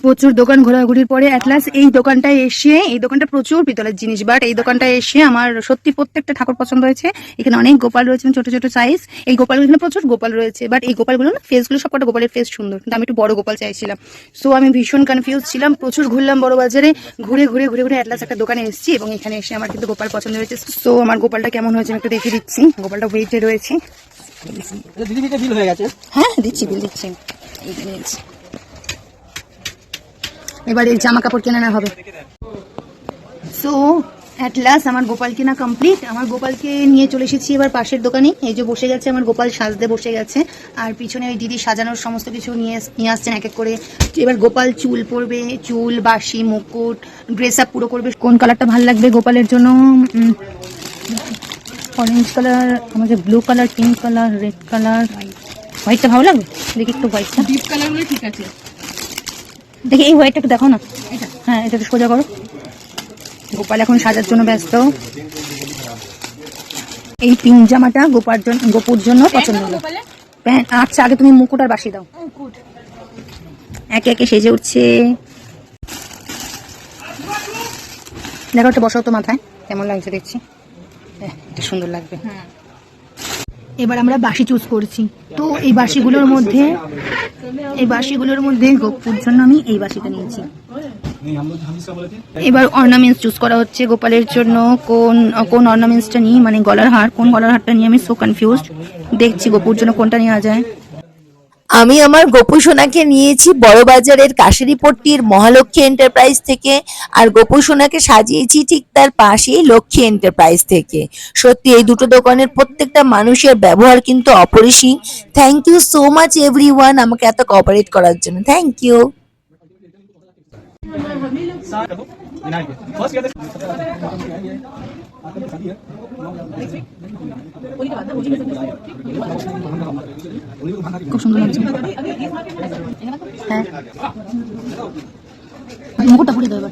প্রচুর দোকান ঘোরাঘুরির পরে এট লাস্ট এই দোকানটায় এসে, এই দোকানটা প্রচুর পিতলের জিনিস, বাট এই দোকানটায় এসে আমার সত্যি প্রত্যেকটা ঠাকুর পছন্দ হয়েছে। এখানে অনেক গোপাল রয়েছে, ছোট ছোট সাইজ। এই গোপালগুলো, এখানে প্রচুর গোপাল রয়েছে, বাট এই গোপালগুলো না, ফেসগুলো সবকটা গোপালের ফেস সুন্দর, কিন্তু আমি একটু বড় গোপাল চাইছিলাম। সো আমি ভীষণ কনফিউজ ছিলাম, প্রচুর ঘুরলাম বড় বাজারে, ঘুরে ঘুরে ঘুরে ঘুরে এট লাস্ট একটা দোকানে এসেছি, এবং এখানে এসে আমার কিন্তু গোপাল পছন্দ হয়েছে। সো আমার গোপালটা কেমন হয়েছে আমি একটু দেখিয়ে দিচ্ছি। গোপালটা ওয়েটে রয়েছে। হ্যাঁ দিচ্ছি, বিল দিচ্ছি। এবার এই জামা কাপড় কেনা হবে। সো অ্যাট লাস্ট আমার গোপাল কেনা কমপ্লিট। আমার গোপালকে নিয়ে চলে এসেছি এবার পাশের দোকানে। এই যে বসে গেছে আমার গোপাল, সাজতে বসে গেছে, আর পিছনে ওই দিদি সাজানোর সমস্ত কিছু নিয়ে আসছেন এক এক করে। এবার গোপাল চুল পরবে, চুল, বাঁশি, মুকুট, ড্রেস আপ পুরো করবে। কোন কালারটা ভালো লাগবে গোপালের জন্য? অরেঞ্জ কালার, আমাদের blue colour, pink colour, red colour, হোয়াইটটা ভালো লাগবে। দেখি একটু হোয়াইটটা, ডিপ কালারগুলো ঠিক আছে। দেখি এই হোয়াইটটা একটু দেখো না। হ্যাঁ এটা একটু সোজা করো। গোপাল এখন সাজার জন্য ব্যস্ত। এই পিঙ্ক জামাটা গোপুর জন্য পছন্দ হলো। আচ্ছা আগে তুমি মুকুট আর বাঁশি দাও। একে একে সেজে উঠছে। দেখো একটা বসাও তো মাথায়, কেমন লাগছে দেখছি। এটা সুন্দর লাগবে। এবার আমরা বাঁশি চুজ করছি। তো এই বাঁশিগুলোর মধ্যে গোপুর জন্য আমি এই বাঁশিটা নিয়েছি। এবার অর্নামেন্টস চুজ করা হচ্ছে গোপালের জন্য। কোন অর্নামেন্টসটা নিই, মানে গলার হার, কোন গলার হারটা নিয়ে আমি সো কনফিউজড। দেখছি গোপুর জন্য কোনটা নেওয়া যায়। আমি আমার গোপু সোনাকে নিয়েছি বড়বাজারের কাশারিপট্টির মহালক্ষ্মী এন্টারপ্রাইজ থেকে, আর গোপু সোনাকে সাজিয়েছি ঠিক তার পাশেই লক্ষ্মী এন্টারপ্রাইজ থেকে। সত্যি এই দুটো দোকানের প্রত্যেকটা মানুষের ব্যবহার কিন্তু অপরিসীম। Thank you so much everyone আমাকে এত কোঅপারেট করার জন্য। Thank you. খুব সুন্দর লাগছে। হ্যাঁ মুকুটটা পরিয়ে দাও এবার।